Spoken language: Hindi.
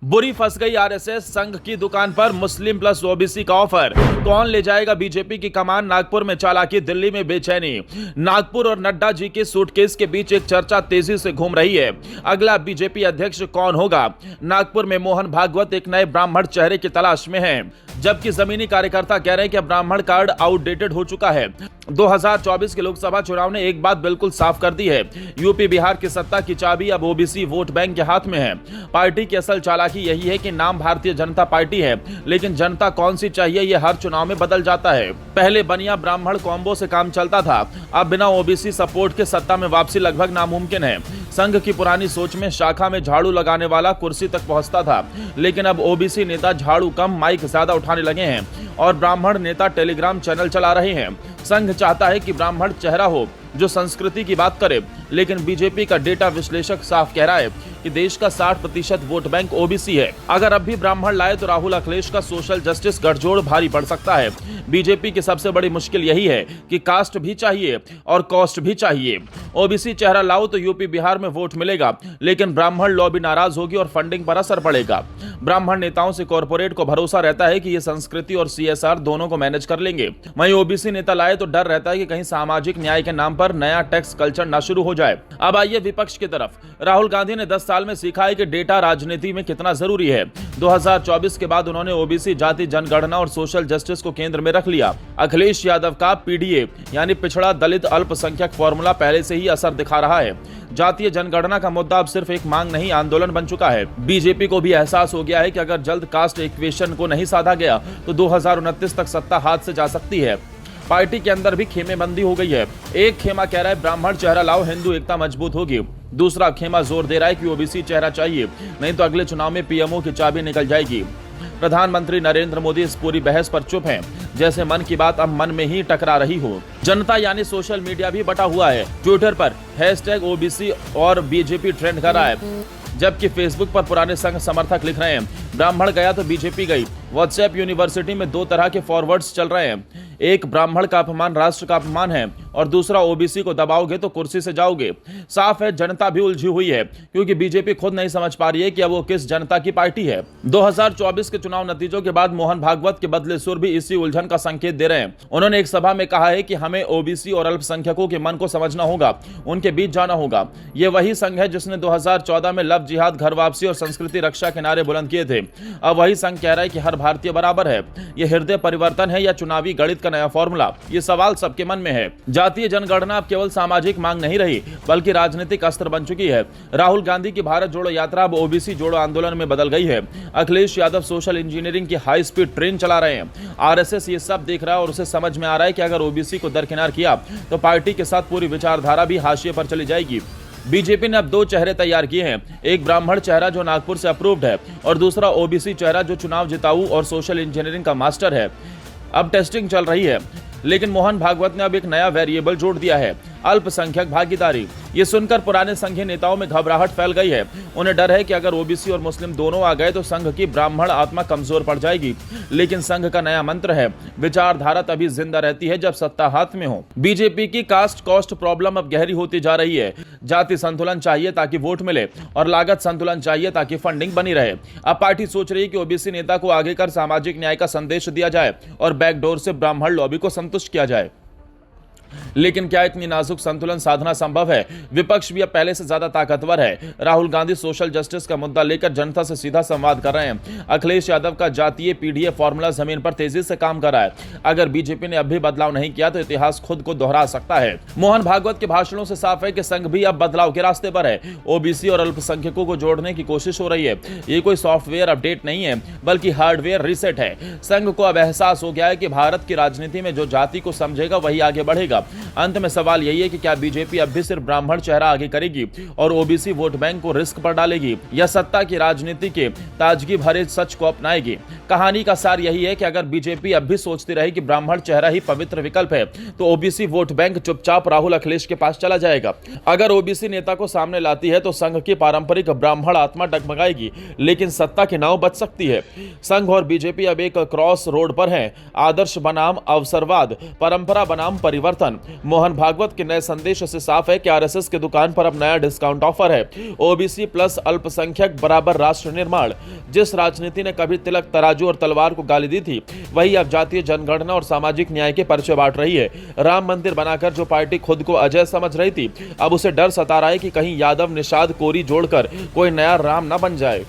बुरी फंस गई आरएसएस, संघ की दुकान पर मुस्लिम प्लस ओबीसी का ऑफर। कौन ले जाएगा बीजेपी की कमान? नागपुर में चालाकी, दिल्ली में बेचैनी। नागपुर और नड्डा जी के सूटकेस के बीच एक चर्चा तेजी से घूम रही है। अगला बीजेपी अध्यक्ष कौन होगा? नागपुर में मोहन भागवत एक नए ब्राह्मण चेहरे की तलाश में हैं, जबकि जमीनी कार्यकर्ता कह रहे हैं कि ब्राह्मण कार्ड आउटडेटेड हो चुका है। 2024 के लोकसभा चुनाव ने एक बात बिल्कुल साफ कर दी है, यूपी बिहार की सत्ता की चाबी अब ओबीसी वोट बैंक के हाथ में है। पार्टी की असल चालाकी यही है कि नाम भारतीय जनता पार्टी है, लेकिन जनता कौन सी चाहिए ये हर चुनाव में बदल जाता है। पहले बनिया ब्राह्मण कॉम्बो से काम चलता था, अब बिना ओबीसी सपोर्ट के सत्ता में वापसी लगभग नामुमकिन है। संघ की पुरानी सोच में शाखा में झाड़ू लगाने वाला कुर्सी तक पहुंचता था, लेकिन अब ओबीसी नेता झाड़ू कम माइक ज्यादा उठाने लगे हैं और ब्राह्मण नेता टेलीग्राम चैनल चला रहे हैं। संघ चाहता है कि ब्राह्मण चेहरा हो जो संस्कृति की बात करे, लेकिन बीजेपी का डेटा विश्लेषक साफ कह रहा है कि देश का 60% वोट बैंक ओबीसी है। अगर अब भी ब्राह्मण लाए तो राहुल अखिलेश का सोशल जस्टिस गठजोड़ भारी पड़ सकता है। बीजेपी की सबसे बड़ी मुश्किल यही है कि कास्ट भी चाहिए और कॉस्ट भी चाहिए। ओबीसी चेहरा लाओ तो यूपी बिहार में वोट मिलेगा, लेकिन ब्राह्मण लॉबी नाराज होगी और फंडिंग पर असर पड़ेगा। ब्राह्मण नेताओं से कॉर्पोरेट को भरोसा रहता है कि ये संस्कृति और सीएसआर दोनों को मैनेज कर लेंगे। वहीं ओबीसी नेता लाए तो डर रहता है कि कहीं सामाजिक न्याय के नाम पर नया टैक्स कल्चर ना शुरू हो जाए। अब आइए विपक्ष की तरफ। राहुल गांधी ने 10 साल में सीखा है कि डेटा राजनीति में कितना जरूरी है। 2024 के बाद उन्होंने ओबीसी, जाति जनगणना और सोशल जस्टिस को केंद्र में रख लिया। अखिलेश यादव का पीडीए यानी पिछड़ा दलित अल्पसंख्यक फॉर्मूला पहले से ही असर दिखा रहा है। जातीय जनगणना का मुद्दा अब सिर्फ एक मांग नहीं, आंदोलन बन चुका है। बीजेपी को भी एहसास हो गया है कि अगर जल्द कास्ट इक्वेशन को नहीं साधा गया तो 2029 तक सत्ता हाथ से जा सकती है। पार्टी के अंदर भी खेमेबंदी हो गई है। एक खेमा कह रहा है ब्राह्मण चेहरा लाओ, हिंदू एकता मजबूत होगी। दूसरा खेमा जोर दे रहा है कि ओबीसी चेहरा चाहिए, नहीं तो अगले चुनाव में पीएमओ की चाबी निकल जाएगी। प्रधानमंत्री नरेंद्र मोदी इस पूरी बहस पर चुप हैं, जैसे मन की बात अब मन में ही टकरा रही हो। जनता यानी सोशल मीडिया भी बटा हुआ है। ट्विटर पर #OBC और बीजेपी ट्रेंड कर रहा है, जबकि फेसबुक पर पुराने संघ समर्थक लिख रहे हैं ब्राह्मण गया तो बीजेपी गई। व्हाट्सएप यूनिवर्सिटी में 2 तरह के फॉरवर्ड्स चल रहे हैं, एक ब्राह्मण का अपमान राष्ट्र का अपमान है और दूसरा ओबीसी को दबाओगे तो कुर्सी से जाओगे। साफ है जनता भी उलझी हुई है, क्योंकि बीजेपी खुद नहीं समझ पा रही है कि अब वो किस जनता की पार्टी है। 2024 के चुनाव नतीजों के बाद मोहन भागवत के बदले सुर भी इसी उलझन का संकेत दे रहे हैं। उन्होंने एक सभा में कहा है कि हमें ओबीसी और अल्पसंख्यकों के मन को समझना होगा, उनके बीच जाना होगा। ये वही संघ है जिसने 2014 में लव जिहाद, घर वापसी और संस्कृति रक्षा के नारे बुलंद किए थे। अब वही संघ कह रहा है कि हर भारतीय बराबर है। ये हृदय परिवर्तन है या चुनावी गणित का नया फॉर्मूला? ये सवाल सबके मन में है। जातीय जनगणना अब केवल सामाजिक मांग नहीं रही, बल्कि राजनीतिक अस्त्र बन चुकी है। राहुल गांधी की भारत जोड़ो यात्रा अब ओबीसी जोड़ो आंदोलन में बदल गई है। अखिलेश यादव सोशल इंजीनियरिंग की हाई स्पीड ट्रेन चला रहे हैं। आरएसएस ये सब देख रहा है और उसे समझ में आ रहा है कि अगर ओबीसी को दरकिनार किया तो पार्टी के साथ पूरी विचारधारा भी हाशिए पर चली जाएगी। बीजेपी ने अब 2 चेहरे तैयार किए हैं, एक ब्राह्मण चेहरा जो नागपुर से अप्रूव्ड है और दूसरा ओबीसी चेहरा जो चुनाव जिताऊ और सोशल इंजीनियरिंग का मास्टर है। अब टेस्टिंग चल रही है, लेकिन मोहन भागवत ने अब एक नया वेरिएबल जोड़ दिया है, अल्पसंख्यक भागीदारी। ये सुनकर पुराने संघीय नेताओं में घबराहट फैल गई है। उन्हें डर है कि अगर ओबीसी और मुस्लिम दोनों आ गए तो संघ की ब्राह्मण आत्मा कमजोर पड़ जाएगी। लेकिन संघ का नया मंत्र है, विचारधारा तभी जिंदा रहती है जब सत्ता हाथ में हो। बीजेपी की कास्ट कॉस्ट प्रॉब्लम अब गहरी होती जा रही है। जाति संतुलन चाहिए ताकि वोट मिले और लागत संतुलन चाहिए ताकि फंडिंग बनी रहे। अब पार्टी सोच रही है कि ओबीसी नेता को आगे कर सामाजिक न्याय का संदेश दिया जाए और बैकडोर से ब्राह्मण लॉबी को संतुष्ट किया जाए। लेकिन क्या इतनी नाजुक संतुलन साधना संभव है? विपक्ष भी अब पहले से ज्यादा ताकतवर है। राहुल गांधी सोशल जस्टिस का मुद्दा लेकर जनता से सीधा संवाद कर रहे हैं। अखिलेश यादव का जातीय पीडीए फॉर्मूला जमीन पर तेजी से काम कर रहा है। अगर बीजेपी ने अब भी बदलाव नहीं किया तो इतिहास खुद को दोहरा सकता है। मोहन भागवत के भाषणों से साफ है कि संघ भी अब बदलाव के रास्ते पर है। ओबीसी और अल्पसंख्यकों को जोड़ने की कोशिश हो रही है। ये कोई सॉफ्टवेयर अपडेट नहीं है, बल्कि हार्डवेयर रीसेट है। संघ को अब एहसास हो गया है कि भारत की राजनीति में जो जाति को समझेगा वही आगे बढ़ेगा। अंत में सवाल यही है कि क्या बीजेपी अब भी सिर्फ ब्राह्मण चेहरा आगे करेगी और ओबीसी वोट बैंक को रिस्क पर डालेगी, या सत्ता की राजनीति के ताजगी भरे सच को अपनाएगी? कहानी का सार यही है कि अगर बीजेपी अब भी सोचती रहे कि ब्राह्मण चेहरा ही पवित्र विकल्प है तो ओबीसी वोट बैंक चुपचाप राहुल अखिलेश के पास चला जाएगा। अगर ओबीसी नेता को सामने लाती है तो संघ की पारंपरिक ब्राह्मण आत्मा डगमगाएगी, लेकिन सत्ता की नाव बच सकती है। संघ और बीजेपी अब एक क्रॉस रोड पर है। आदर्श बनाम अवसरवाद, परंपरा बनाम परिवर्तन। मोहन भागवत के नए संदेश से साफ है कि आरएसएस की दुकान पर अब नया डिस्काउंट ऑफर है। ओबीसी प्लस अल्पसंख्यक बराबर राष्ट्र निर्माण। जिस राजनीति ने कभी तिलक, तराजू और तलवार को गाली दी थी, वही अब जातीय जनगणना और सामाजिक न्याय के पर्चे बांट रही है। राम मंदिर बनाकर जो पार्टी खुद को अजय समझ रही थी, अब उसे डर सता रहा है कि कहीं यादव, निषाद, कोरी जोड़कर कोई नया राम न बन जाए।